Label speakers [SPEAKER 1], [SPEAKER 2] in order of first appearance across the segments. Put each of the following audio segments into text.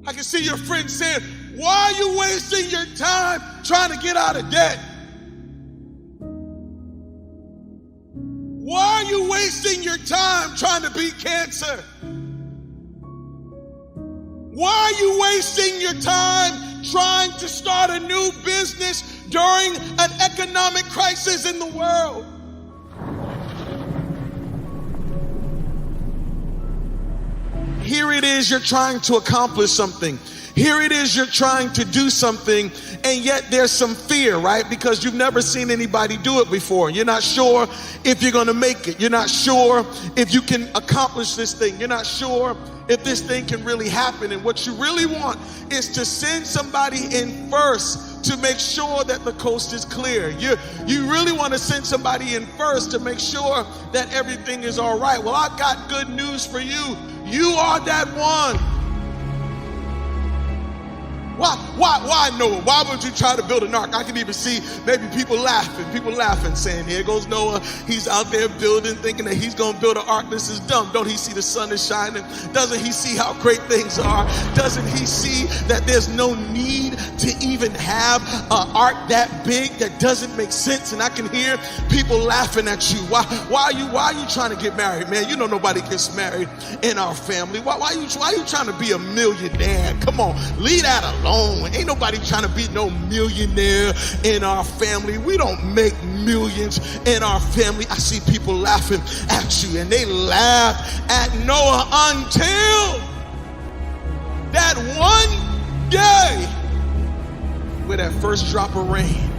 [SPEAKER 1] I can see your friends saying, why are you wasting your time trying to get out of debt? Why are you wasting your time trying to beat cancer? Why are you wasting your time trying to start a new business during an economic crisis in the world? Here it is, you're trying to accomplish something. Here it is, you're trying to do something, and yet there's some fear, right? Because you've never seen anybody do it before. You're not sure if you're going to make it. You're not sure if you can accomplish this thing. You're not sure if this thing can really happen. And what you really want is to send somebody in first to make sure that the coast is clear. You really want to send somebody in first to make sure that everything is all right. Well, I've got good news for you. You are that one. Why Noah? Why would you try to build an ark? I can even see maybe people laughing, saying, here goes Noah. He's out there building, thinking that he's going to build an ark. This is dumb. Don't he see the sun is shining? Doesn't he see how great things are? Doesn't he see that there's no need to even have an ark that big? That doesn't make sense. And I can hear people laughing at you. Why are you trying to get married, man? You know nobody gets married in our family. Why are you trying to be a millionaire? Come on, leave that alone. Ain't nobody trying to be no millionaire in our family. We don't make millions in our family. I see people laughing at you, and they laughed at Noah until that one day where that first drop of rain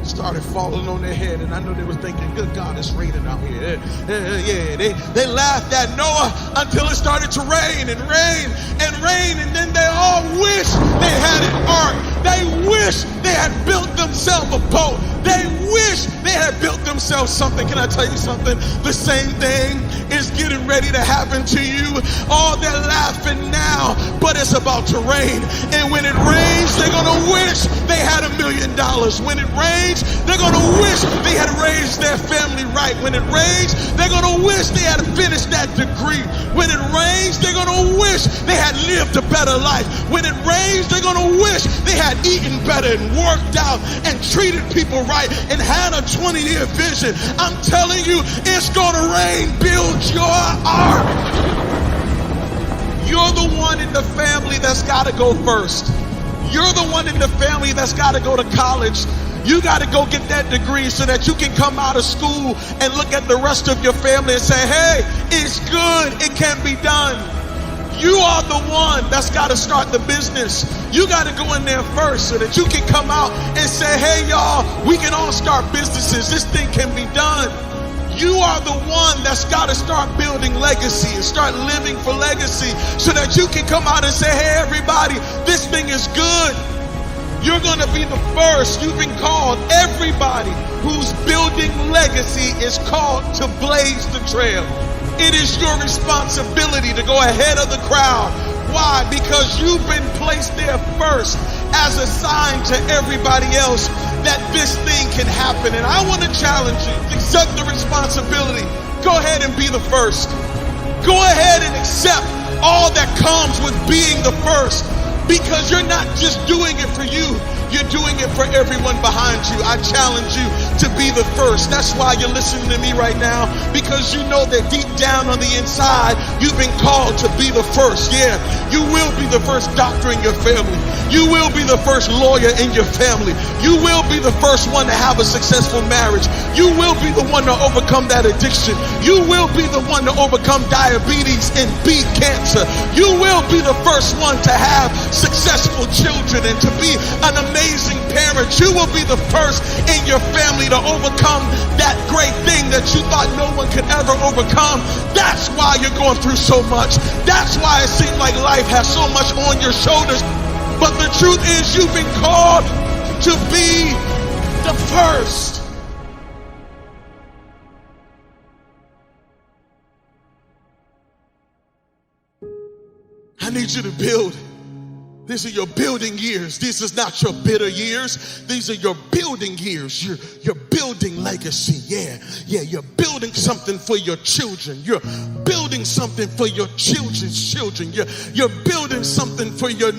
[SPEAKER 1] started falling on their head, and I know they were thinking, good God, it's raining out here. They laughed at Noah until it started to rain and rain and rain, and then they all wished they had an ark. They wished they had built themselves a boat. They wish they had built themselves something. Can I tell you something? The same thing is getting ready to happen to you. Oh, they're laughing now, but it's about to rain. And when it rains, they're going to wish they had $1 million. When it rains, they're going to wish they had raised their family right. When it rains, they're going to wish they had finished that degree. When it rains, they're going to wish they had lived a better life. When it rains, they're going to wish they had eaten better and worked out and treated people right and had a 20-year vision. I'm telling you, it's going to rain. Build your ark. You're the one in the family that's got to go first. You're the one in the family that's got to go to college. You got to go get that degree so that you can come out of school and look at the rest of your family and say, hey, it's good. It can be done. You are the one that's got to start the business. You got to go in there first so that you can come out and say, hey, y'all, we can all start businesses. This thing can be done. You are the one that's got to start building legacy and start living for legacy so that you can come out and say, hey, everybody, this thing is good. You're going to be the first. You've been called. Everybody who's building legacy is called to blaze the trail. It is your responsibility to go ahead of the crowd. Why? Because you've been placed there first as a sign to everybody else that this thing can happen. And I want to challenge you. Accept the responsibility. Go ahead and be the first. Go ahead and accept all that comes with being the first. Because you're not just doing it for you. You're doing it for everyone behind you. I challenge you to be the first. That's why you're listening to me right now, because you know that deep down on the inside, you've been called to be the first. Yeah, you will be the first doctor in your family. You will be the first lawyer in your family. You will be the first one to have a successful marriage. You will be the one to overcome that addiction. You will be the one to overcome diabetes and beat cancer. You will be the first one to have successful children and to be an amazing parent. You will be the first in your family to overcome that great thing that you thought no one could ever overcome. That's why you're going through so much. That's why it seems like life has so much on your shoulders. But the truth is, you've been called to be the first. I need you to build. These are your building years. This is not your bitter years. These are your building years. You're building legacy. Yeah, you're building something for your children. You're building something for your children's children. You're building something for your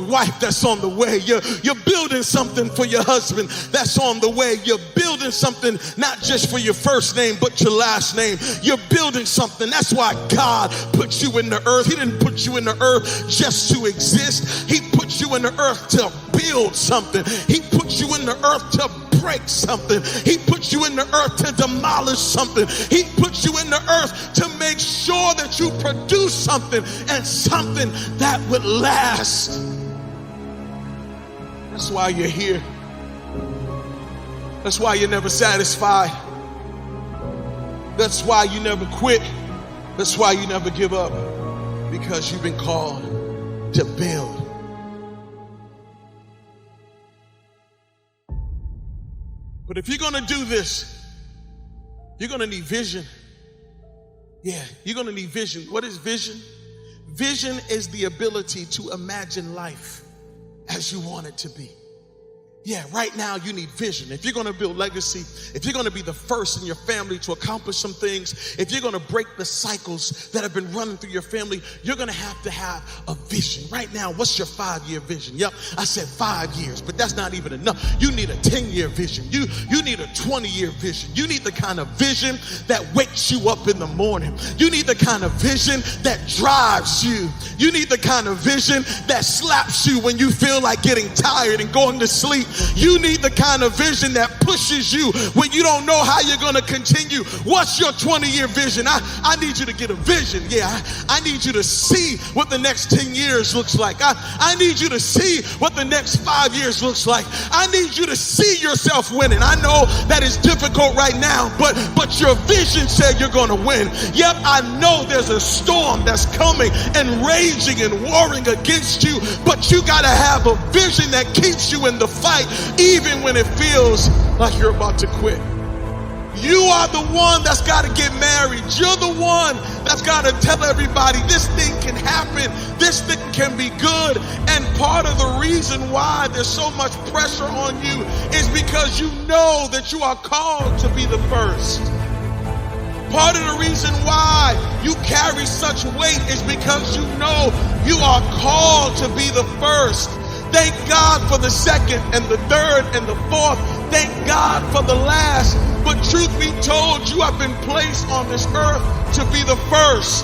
[SPEAKER 1] wife that's on the way. You're building something for your husband that's on the way. You're building something not just for your first name, but your last name. You're building something. That's why God put you in the earth. He didn't put you in the earth just to exist. He put you in the earth to build something. He put you in the earth to break something. He put you in the earth to demolish something. He put you in the earth to make sure that you produce something, and something that would last. That's why you're here. That's why you're never satisfied. That's why you never quit. That's why you never give up. Because you've been called to build. But if you're going to do this, you're going to need vision. Yeah, you're going to need vision. What is vision? Vision is the ability to imagine life as you want it to be. Yeah, right now you need vision. If you're going to build legacy, if you're going to be the first in your family to accomplish some things, if you're going to break the cycles that have been running through your family, you're going to have a vision. Right now, what's your 5-year vision? Yep, I said 5 years, but that's not even enough. You need a 10-year vision. You need a 20-year vision. You need the kind of vision that wakes you up in the morning. You need the kind of vision that drives you. You need the kind of vision that slaps you when you feel like getting tired and going to sleep. You need the kind of vision that pushes you when you don't know how you're going to continue. What's your 20-year vision? I need you to get a vision. Yeah, I need you to see what the next 10 years looks like. I need you to see what the next 5 years looks like. I need you to see yourself winning. I know that is difficult right now, but your vision said you're going to win. Yep, I know there's a storm that's coming and raging and warring against you, but you got to have a vision that keeps you in the fight, even when it feels like you're about to quit. You are the one that's got to get married. You're the one that's got to tell everybody this thing can happen. This thing can be good. And part of the reason why there's so much pressure on you is because you know that you are called to be the first. Part of the reason why you carry such weight is because you know you are called to be the first. Thank God for the second and the third and the fourth. Thank God for the last. But truth be told, you have been placed on this earth to be the first.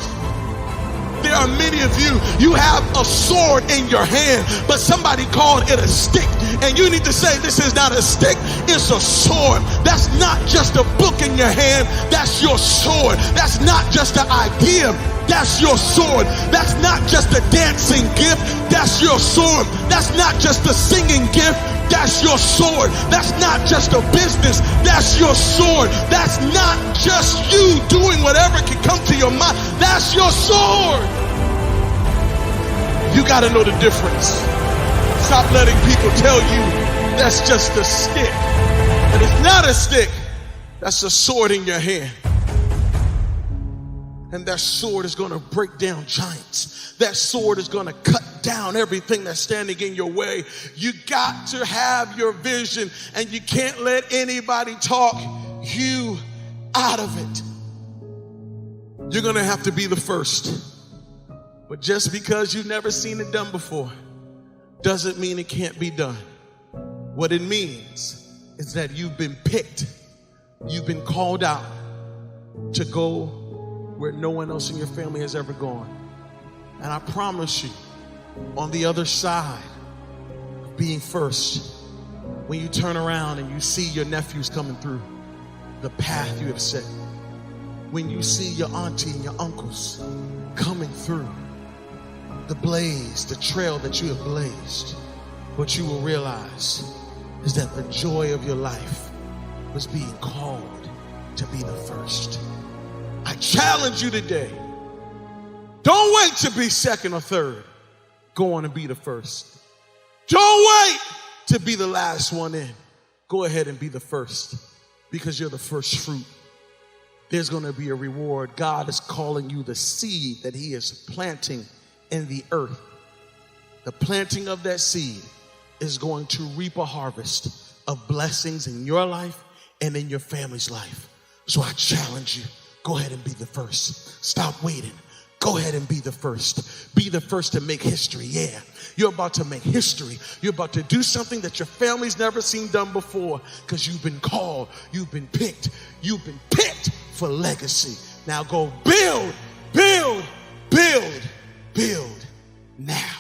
[SPEAKER 1] There are many of you, you have a sword in your hand, but somebody called it a stick. And you need to say, this is not a stick, it's a sword. That's not just a book in your hand, that's your sword. That's not just an idea, that's your sword. That's not just a dancing gift, that's your sword. That's not just a singing gift, that's your sword. That's not just a business, that's your sword. That's not just you doing whatever can come to your mind, that's your sword. You got to know the difference. Stop letting people tell you that's just a stick. And it's not a stick, that's a sword in your hand. And that sword is going to break down giants. That sword is going to cut down everything that's standing in your way. You got to have your vision, and you can't let anybody talk you out of it. You're going to have to be the first. But just because you've never seen it done before doesn't mean it can't be done. What it means is that you've been picked. You've been called out to go where no one else in your family has ever gone. And I promise you, on the other side of being first, when you turn around and you see your nephews coming through the path you have set, when you see your auntie and your uncles coming through the blaze, the trail that you have blazed, what you will realize is that the joy of your life was being called to be the first. I challenge you today, don't wait to be second or third. Go on and be the first. Don't wait to be the last one in. Go ahead and be the first, because you're the first fruit. There's going to be a reward. God is calling you the seed that he is planting in the earth. The planting of that seed is going to reap a harvest of blessings in your life and in your family's life. So I challenge you, go ahead and be the first. Stop waiting. Go ahead and be the first. Be the first to make history. Yeah, you're about to make history. You're about to do something that your family's never seen done before, because you've been called, you've been picked for legacy. Now go build, build, build, build now.